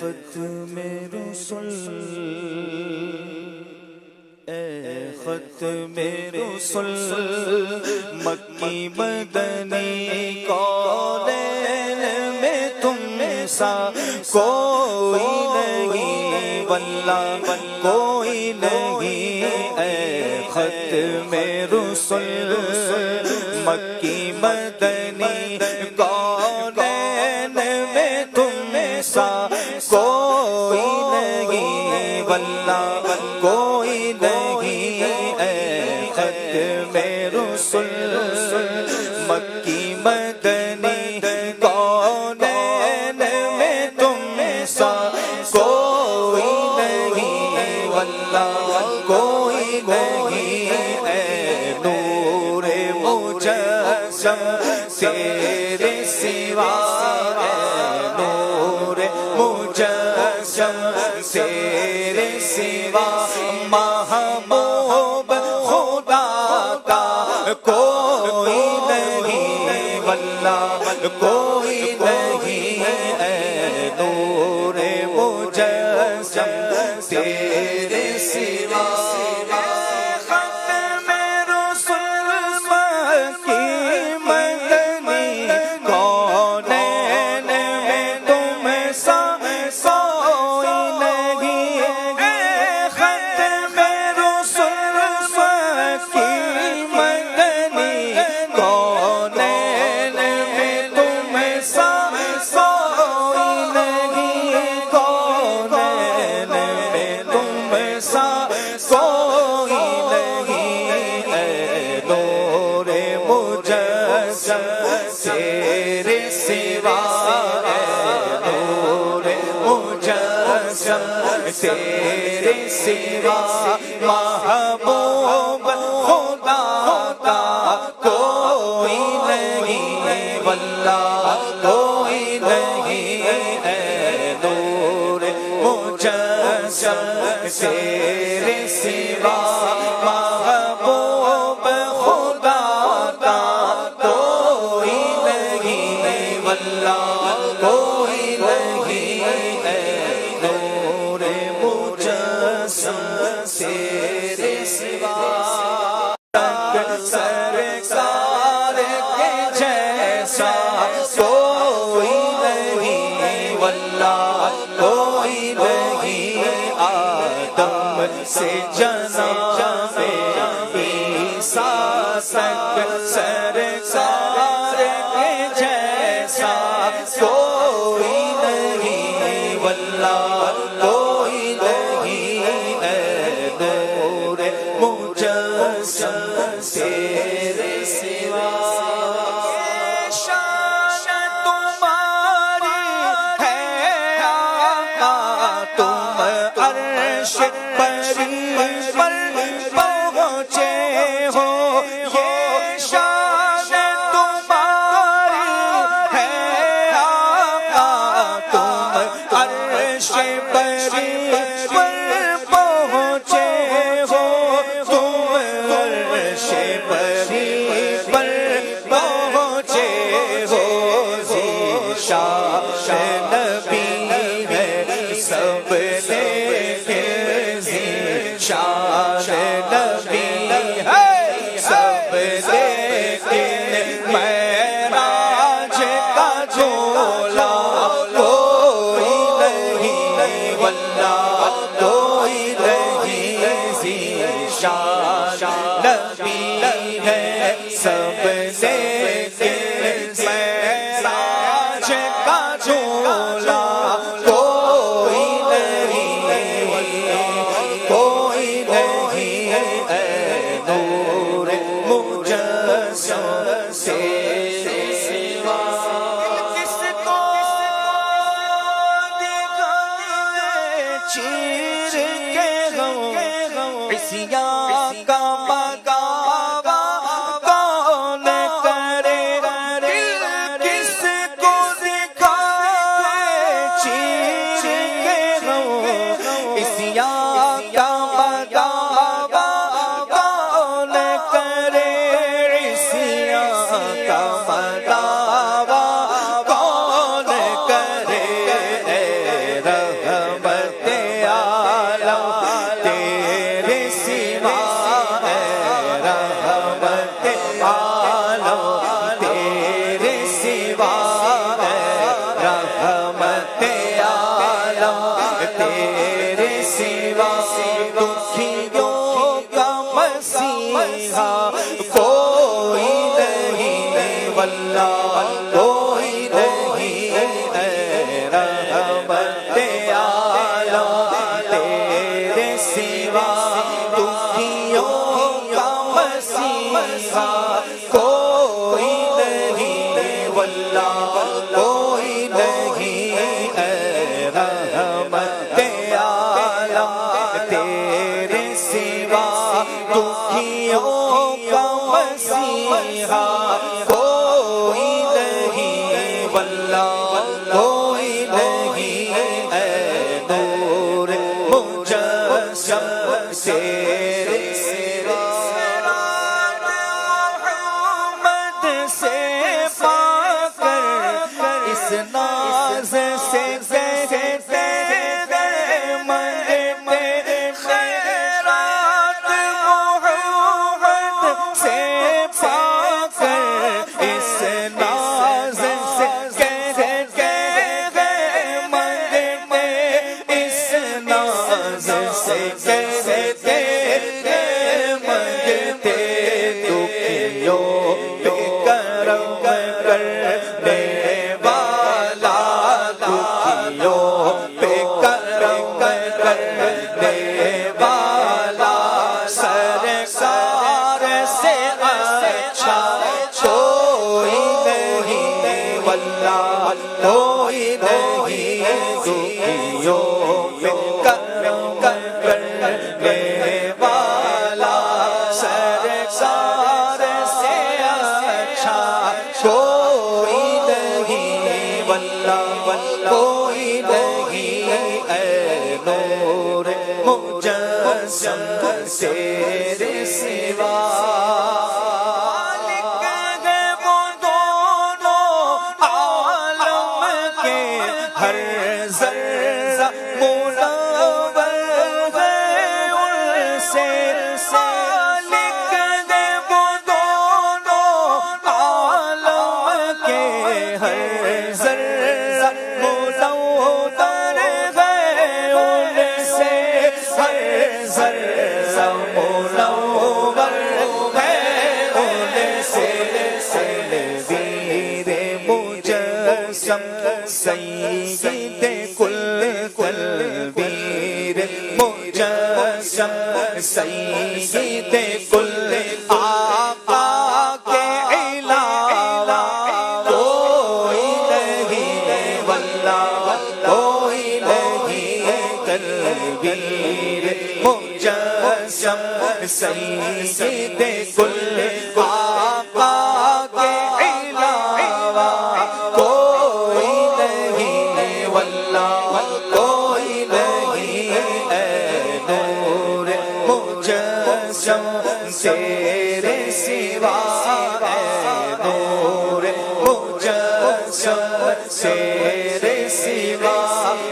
ختم رسل اے ختم رسل مکی مدنی کونین میں تم سا کوئی نہیں واللہ کوئی نہیں اے ختم رسل مکی مدنی کونین میں تم سا کوئی نہیں واللہ کوئی نہیں اے ختم رسل مکی مدنی کونین میں تم سا کوئی نہیں واللہ کوئی نہیں اے نور مجسم تیرے سوا اے نور مجسم تیرے سوا محبوب خدا کا کوئی نہیں واللہ کوئی نہیں اے نور مجسم تیرے سوا ختم رسل مکی مدنی کونین میں تم سا کوئی نہیں اے ختم رسل مکی مدنی کونین میں تم سا کوئی نہیں کونین میں تم سا کوئی نہیں اے نور مجسم تیرے سوا اے نور مجسم تیرے سوا محبوب خدا کا کوئی نہیں واللہ کوئی نہیں اے نور مجسم تیرے سوا محبوب خدا کا کوئی نہیں واللہ کوئی نہیں اے نور مجسم تیرے سوا سرکار کے جیسا کوئی نہیں واللہ کوئی نہیں آدم سے جناب عیسیٰ تک سرکار کے جیسا کوئی نہیں واللہ کوئی نہیں اے نور مجسم تیرے سوا شان تمہاری ہے آقا تم عرش پری پر پہنچے ہو یہ شان تمہاری ہے آقا تم عرش پری پر پہنچے ہو تم عرش پری پر پہنچے ہو ذیشان نبی ہے سب نے ذیشان نبی ہے سب لیکن معراج کا جھولا کوئی نہیں واللہ کوئی نہیں ذیشان نبی ہے سب لیکن معراج کا جھولا کوئی نہیں کوئی نہیں اے نور مجسم تیرے سوا کس کو دکھائے چیر کے غم عصیاں کا مگاوا کون کرے دل کس کو دکھائے چیر کے غم عصیاں کا مگاوا کون کرے عصیاں کا مگاوا کون کرے کہتے ہیں منگتے دکھیوں پہ کرم کرنے والا، دکھیوں پہ کرم کرنے والا، سرکار سے اچھا کوئی نہیں واللہ، کوئی نہیں دکھیوں پہ کرم کرنے والا، سرکار سے اچھا کوئی نہیں واللہ، کوئی نہیں، اے نور مجسم تیرے سوا۔ ہر ذرہ منور ہے ان سے، خالق دے وہ دونوں عالم کے، ہر ذرہ منور ہے ان سے، ہر ذرہ منور ہے ان سے، تنویر مجسم سید کل تنویر مجسم سید کل، آقا کے علاوہ کوئی نہیں واللہ، کوئی نہیں، تنویر مجسم سید کل، آقا کے علاوہ کوئی نہیں واللہ، کوئی نہیں، اے نور مجسم تیرے سوا، اے نور مجسم تیرے سوا،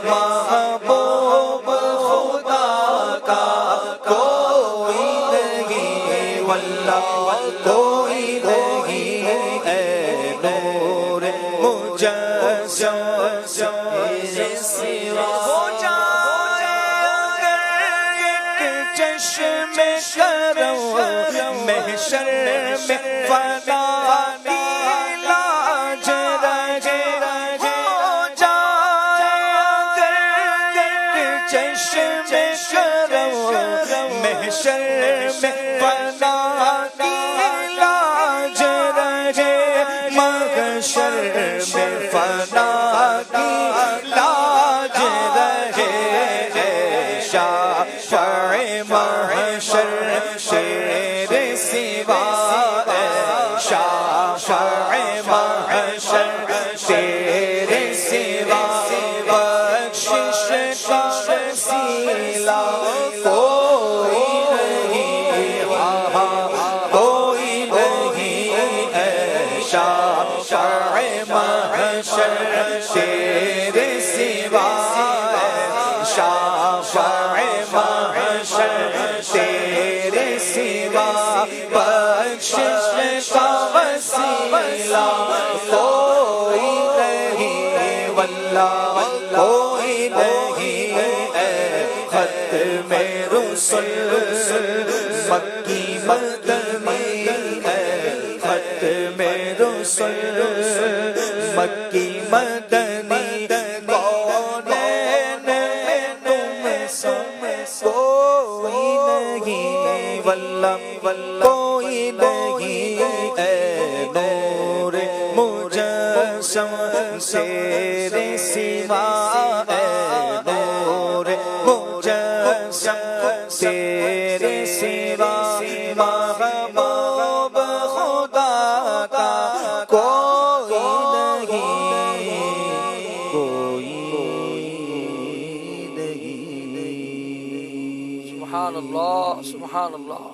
محبوب خدا کا کوئی نہیں واللہ، کوئی نہیں، اے نور مجسم تیرے سوا۔ ہو جائے اگر ایک چشم کرم محشر میں فنا کی لاج رہے، ہو جائے اگر ایک چشم کرم محشر میں فنا کی لاج رہے، محشر میں فنا کی لاج رہے، شافع محشر تیرے سوا، شافع محشر تیرے سوا، بخشش کا وسیلہ کوئی نہیں، کوئی نہیں، اے شافع محشر تیرے سوا، شافع محشر تیرے سوا، بخشش کا وسیلہ کوئی نہیں واللہ، کوئی نہیں، اے ختم رسل مکی مدنی، اے ختم رسل مکی مدنی، کونین میں تم سو کوئی نہیں واللہ، کوئی نہیں، اے نور مجسم تیرے سوا، اے نور مجسم تیرے سوا، محبوب خدا کا کوئی نہیں، کوئی نہیں۔ سبحان اللہ، سبحان اللہ۔